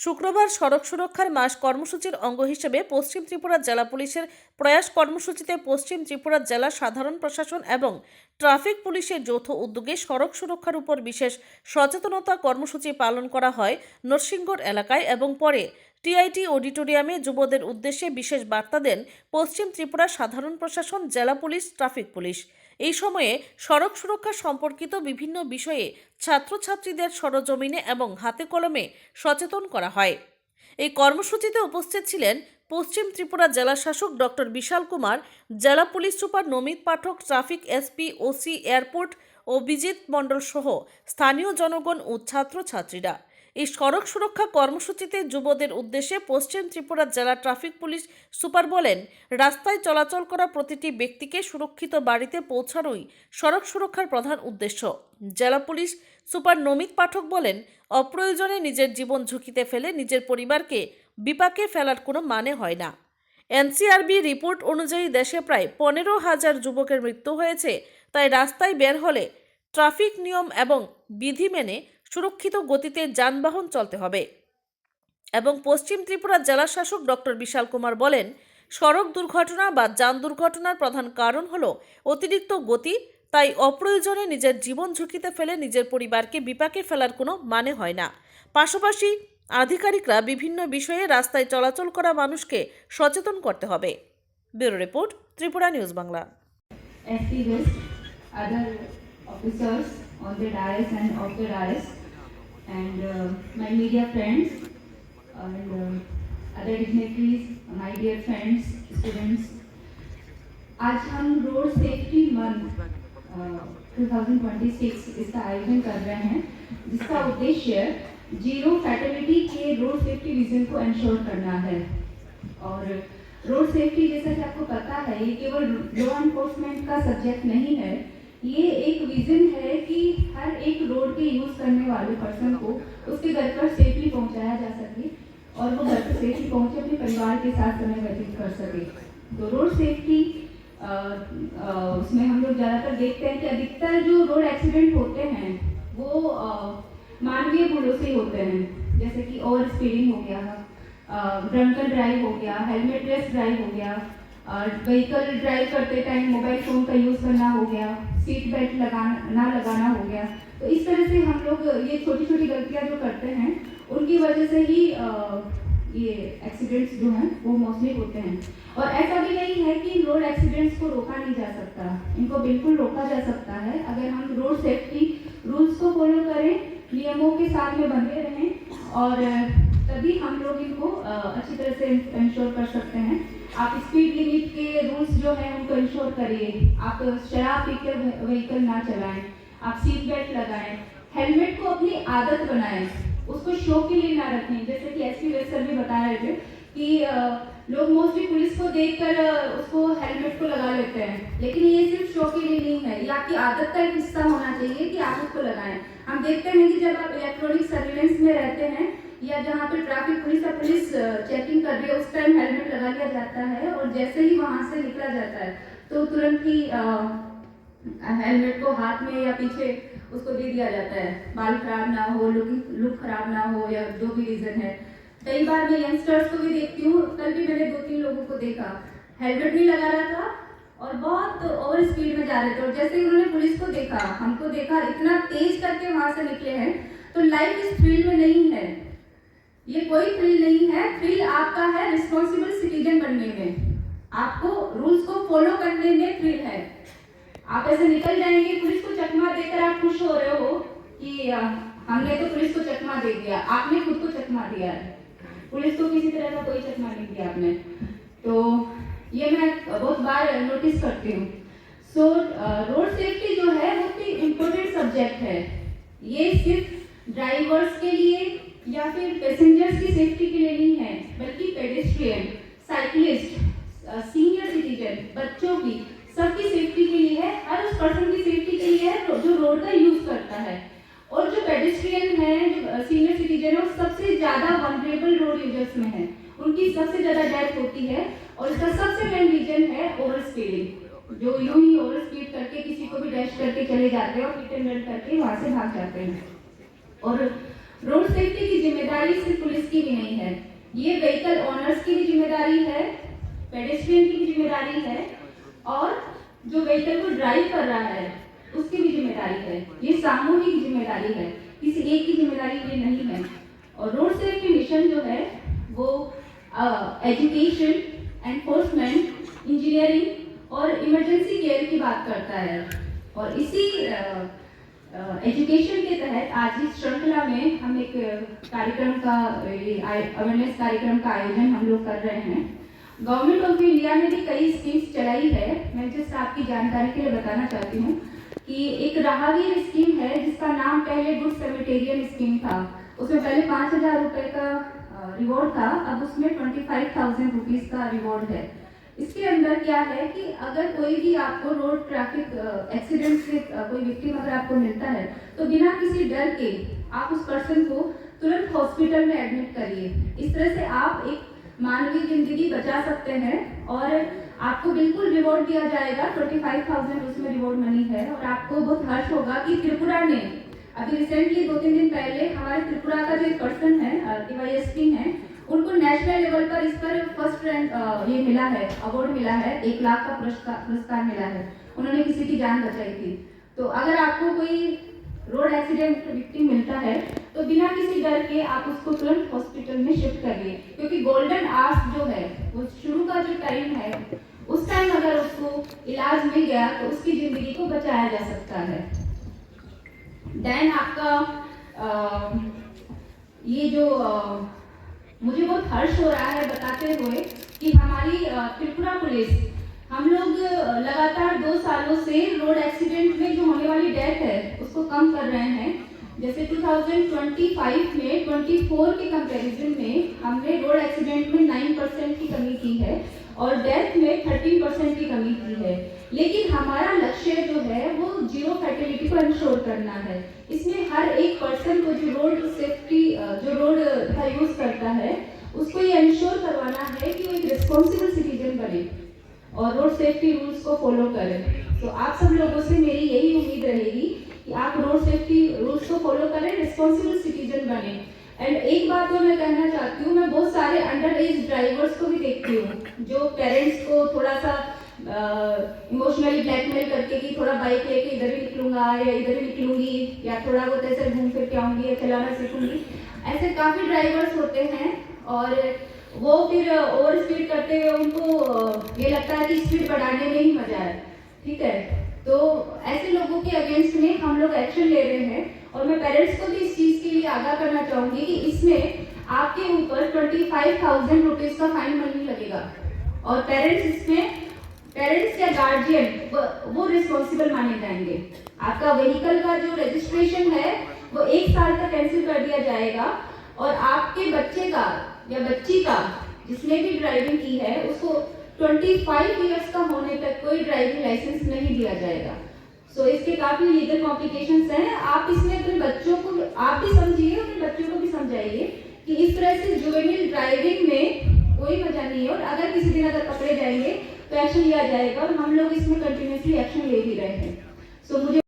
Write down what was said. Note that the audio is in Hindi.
শুক্রবার সড়ক সুরক্ষার মাস কর্মসূচির অঙ্গ হিসেবে পশ্চিম ত্রিপুরা জেলা পুলিশের প্রয়াস কর্মসূচিতে পশ্চিম ত্রিপুরা জেলা সাধারণ প্রশাসন এবং ট্রাফিক পুলিশের যৌথ উদ্যোগে সড়ক সুরক্ষার উপর বিশেষ সচেতনতা কর্মসূচি পালন করা হয় নরসিংগড় এলাকায় এবং পরে টিআইটি অডিটোরিয়ামে যুবদের উদ্দেশ্যে বিশেষ বার্তা দেন পশ্চিম ত্রিপুরা সাধারণ প্রশাসন, জেলা পুলিশ, ট্রাফিক পুলিশ। এই সময়ে সড়ক সুরক্ষা সম্পর্কিত বিভিন্ন বিষয়ে ছাত্রছাত্রীদের সরজমিনে এবং হাতে কলমে সচেতন করা হয়। এই কর্মসূচিতে উপস্থিত ছিলেন পশ্চিম ত্রিপুরা জেলা শাসক ডক্টর বিশাল কুমার, জেলা police super Namit Pathak, traffic SP, OC, airport Abhijit Mondal সহ স্থানীয় জনগণ ও ছাত্রছাত্রীরা। এই সড়ক সুরক্ষা কর্মসূচিতে যুবদের উদ্দেশ্যে পশ্চিম ত্রিপুরা জেলা ট্রাফিক পুলিশ সুপার বলেন, রাস্তায় চলাচল করা প্রতিটি ব্যক্তিকে সুরক্ষিত বাড়িতে পৌঁছানোই সড়ক সুরক্ষার প্রধান উদ্দেশ্য। জেলা পুলিশ সুপার নমিত পাঠক বলেন, অপ্রয়োজনে নিজের জীবন ঝুঁকিতে ফেলে নিজের পরিবারকে বিপাকে ফেলার কোনো মানে হয় না। এনসিআরবি রিপোর্ট অনুযায়ী দেশে প্রায় 15,000 যুবকের মৃত্যু হয়েছে। তাই রাস্তায় বের হলে ট্রাফিক নিয়ম এবং বিধি মেনে সুরক্ষিত গতিতে যানবাহন চলতে হবে। এবং পশ্চিম ত্রিপুরা জেলা শাসক ডক্টর বিশাল কুমার বলেন, সড়ক দুর্ঘটনা বা যান দুর্ঘটনার প্রধান কারণ হলো অতিরিক্ত গতি। তাই অপ্রয়োজনে নিজের জীবন ঝুঁকিতে ফেলে নিজের পরিবারকে বিপাকে ফেলার কোনো মানে হয় না। পাশাপাশি আধিকারিকরা বিভিন্ন বিষয়ে রাস্তায় চলাচল করা মানুষকে সচেতন করতে হবে। Bureau report, Tripura news Bangla. Other officers on the dais and off the dais, and my media friends and other dignitaries, my dear friends, students. आज हम रोड सेफ्टी मंथ 2026 इसका आयोजन कर रहे हैं, जिसका उद्देश्य जीरो फैटेलिटी के रोड सेफ्टी विजन को इंश्योर करना है। और रोड सेफ्टी, जैसा कि आपको पता है, ये केवल लॉ एनफोर्समेंट का सब्जेक्ट नहीं है, ये एक विजन है कि हर एक रोड के यूज करने वाले पर्सन को उसके घर पर सेफली पहुंचाया जा सके और वो घर पर सेफली पहुंचे अपने परिवार के साथ समय व्यतीत कर सके। तो रोड सेफ्टी उसमें हम लोग ज़्यादातर देखते हैं कि अधिकतर जो रोड एक्सीडेंट होते हैं वो मानवीय भूलों से होते हैं, जैसे कि ओवर स्पीडिंग हो गया, ड्रंकन ड्राइव हो गया, हेलमेट लेस ड्राइव हो गया, और व्हीकल ड्राइव करते टाइम मोबाइल फ़ोन का यूज़ करना हो गया, सीट बेल्ट ना लगाना हो गया। तो इस तरह से हम लोग ये छोटी छोटी गलतियाँ जो करते हैं उनकी वजह से ही ये एक्सीडेंट्स जो हैं वो मोस्टली होते हैं। और ऐसा भी नहीं है कि रोड एक्सीडेंट्स को रोका नहीं जा सकता, इनको बिल्कुल रोका जा सकता है अगर हम रोड सेफ्टी रूल्स को फॉलो करें, नियमों के साथ में बंधे रहें, और तभी हम लोग इनको अच्छी तरह से इंश्योर कर सकते हैं। आप स्पीड लिमिट के रूल्स जो हैं उनको इंश्योर करिए, आप शराब पीकर व्हीकल ना चलाएं, आप सीट बेल्ट लगाएं, हेलमेट को अपनी आदत बनाएं, उसको शो के लिए ना रखें। जैसे कि एसपी वेद सर भी बता रहे थे कि लोग मोस्टली पुलिस को देखकर उसको हेलमेट को लगा लेते हैं, लेकिन ये सिर्फ शो के लिए नहीं है, ये आपकी आदत का एक हिस्सा होना चाहिए कि आप उसको लगाएं। हम देखते हैं कि जब आप इलेक्ट्रॉनिक सर्विलेंस में रहते हैं या जहाँ पे ट्रैफिक पुलिस या पुलिस चेकिंग कर रही है, उस टाइम हेलमेट लगा लिया जाता है और जैसे ही वहाँ से निकला जाता है तो तुरंत ही हेलमेट को हाथ में या पीछे उसको दे दिया जाता है, बाल खराब ना हो, लुक खराब ना हो, या जो भी रीज़न है। कई बार मैं यंगस्टर्स को भी देखती हूँ, कल भी मैंने 2-3 लोगों को देखा हेलमेट नहीं लगा रहा था और बहुत ओवर स्पीड में जा रहे थे, और जैसे ही उन्होंने पुलिस को देखा, हमको देखा, इतना तेज करके वहाँ से निकले हैं। तो लाइफ इस फील्ड में नहीं है, ये कोई थ्रिल नहीं है, थ्रिल आपका है रिस्पॉन्सिबल सिटीजन बनने में, आपको रूल्स को फॉलो करने में थ्रिल है। आप ऐसे निकल जाएंगे, पुलिस को चकमा देकर आप खुश हो रहे हो कि हमने तो पुलिस को चकमा दे दिया, आपने खुद को चकमा दिया है, पुलिस को किसी तरह का कोई चकमा नहीं दिया आपने। तो ये मैं बहुत बार नोटिस करती हूँ। सो रोड सेफ्टी जो है वो भी इम्पोर्टेंट सब्जेक्ट है, ये सिर्फ ड्राइवर्स के लिए या फिर पैसेंजर्स की सेफ्टी के लिए नहीं है, बल्कि पेडेस्ट्रियन, साइकिलिस्ट, सीनियर सिटीजन, बच्चों की, सबकी सेफ्टी के लिए है, हर उस पर्सन की सेफ्टी के लिए है जो रोड का यूज करता है। और जो पेडेस्ट्रियन है, जो सीनियर सिटीजन है, वो सबसे ज़्यादा वनरेबल रोड यूजर्स में है, उनकी सबसे ज़्यादा डेथ होती है। और इसका सबसे मेन रीजन है ओवर स्पीडिंग, जो यूं ही ओवर स्पीड करके किसी को भी डैश करके चले जाते हैं और हिट एंड रन करके वहाँ से भाग जाते हैं। और रोड सेफ्टी की जिम्मेदारी सिर्फ पुलिस की भी नहीं है, ये व्हीकल ओनर्स की भी जिम्मेदारी है, पेडेस्ट्रियन की भी जिम्मेदारी है और जो व्हीकल को ड्राइव कर रहा है उसकी भी जिम्मेदारी है। ये सामूहिक जिम्मेदारी है, किसी एक की जिम्मेदारी ये नहीं है। और रोड सेफ्टी मिशन जो है वो एजुकेशन, एनफोर्समेंट, इंजीनियरिंग और इमरजेंसी केयर की बात करता है। और इसी एजुकेशन के तहत आज इस श्रृंखला में हम एक कार्यक्रम का अवेयरनेस कार्यक्रम का आयोजन हम लोग कर रहे हैं। गवर्नमेंट ऑफ इंडिया ने भी कई स्कीम्स चलाई है। मैं जस्ट आपकी जानकारी के लिए बताना चाहती हूँ कि एक राहगीर स्कीम है जिसका नाम पहले गुड सेमेटेरियन स्कीम था। उसमें पहले 5,000 रुपए का रिवॉर्ड था, अब उसमें 25,000 रुपीज का रिवॉर्ड है। इसके अंदर क्या है कि अगर कोई भी आपको रोड ट्रैफिक एक्सीडेंट से कोई विक्टिम अगर आपको मिलता है तो बिना किसी डर के आप उस पर्सन को तुरंत हॉस्पिटल में एडमिट करिए। इस तरह से आप एक मानवीय जिंदगी बचा सकते हैं और आपको बिल्कुल रिवॉर्ड दिया जाएगा। 25,000 उसमें रिवॉर्ड मनी है। और आपको बहुत हर्ष होगा कि त्रिपुरा ने अभी रिसेंटली 2-3 दिन पहले हमारे त्रिपुरा का जो एक पर्सन है DYSP है, उनको नेशनल लेवल पर इस पर फर्स्ट रैंक ये मिला है, अवार्ड मिला है, 1 लाख का पुरस्कार मिला है। उन्होंने किसी की जान बचाई थी। तो अगर आपको कोई रोड एक्सीडेंट विक्टिम मिलता है तो बिना किसी डर के आप उसको तुरंत हॉस्पिटल में शिफ्ट करिए, क्योंकि गोल्डन आवर्स जो है वो शुरू का जो टाइम है उस टाइम अगर उसको इलाज मिल गया तो उसकी जिंदगी को बचाया जा सकता है। देन आपका ये जो मुझे बहुत हर्ष हो रहा है बताते हुए कि हमारी त्रिपुरा पुलिस, हम लोग लगातार 2 सालों से रोड एक्सीडेंट में जो होने वाली डेथ है उसको कम कर रहे हैं। जैसे 2025 में 24 के कंपैरिजन में हमने रोड एक्सीडेंट में 9% की कमी की है और डेथ में 13% की कमी की है। लेकिन हमारा लक्ष्य जो है वो 0 फैटेलिटी को इंश्योर करना है। इसमें हर एक पर्सन को जो रोड सेफ्टी जो रोड का यूज करता है उसको ये इंश्योर करवाना है कि वो एक रिस्पॉन्सिबल सिटीजन बने और रोड सेफ्टी रूल्स को फॉलो करें। तो आप सब लोगों से मेरी यही उम्मीद रहेगी कि आप रोड सेफ्टी रूल्स को फॉलो करें, रिस्पॉन्सिबल सिटीजन बने। एंड एक बात तो मैं कहना चाहती हूँ, मैं बहुत सारे अंडर एज ड्राइवर्स को भी देखती हूँ जो पेरेंट्स को थोड़ा सा इमोशनली ब्लैकमेल करके कि थोड़ा बाइक लेके इधर ही निकलूंगा या इधर ही निकलूंगी या थोड़ा बहुत ऐसे घूम फिर के आऊंगी या चलाना सीखूंगी। ऐसे काफ़ी ड्राइवर्स होते हैं और वो फिर ओवर स्पीड करते हुए उनको ये लगता है कि स्पीड बढ़ाने में ही मजा है। ठीक है, तो ऐसे लोगों के अगेंस्ट में हम लोग एक्शन ले रहे हैं और मैं पेरेंट्स को भी इस चीज़ के लिए आगाह करना चाहूँगी कि इसमें आपके ऊपर 25,000 रुपीज़ का फाइन मनी लगेगा और पेरेंट्स या गार्जियन वो रिस्पॉन्सिबल माने जाएंगे। आपका व्हीकल का जो रजिस्ट्रेशन है वो 1 साल तक कैंसिल कर दिया जाएगा और आपके बच्चे का या बच्ची का जिसने भी ड्राइविंग की है उसको 25 इयर्स का होने तक कोई ड्राइविंग लाइसेंस नहीं दिया जाएगा। सो इसके काफ़ी लीगल कॉम्प्लिकेशंस हैं। आप इसमें अपने बच्चों को आप भी समझिए, अपने बच्चों को भी समझाइए कि इस तरह से जुवेनिल ड्राइविंग में कोई मजा नहीं है और अगर किसी दिन अगर पकड़े जाएंगे तो एक्शन लिया जाएगा और हम लोग इसमें कंटिन्यूसली एक्शन ले भी रहे हैं। सो मुझे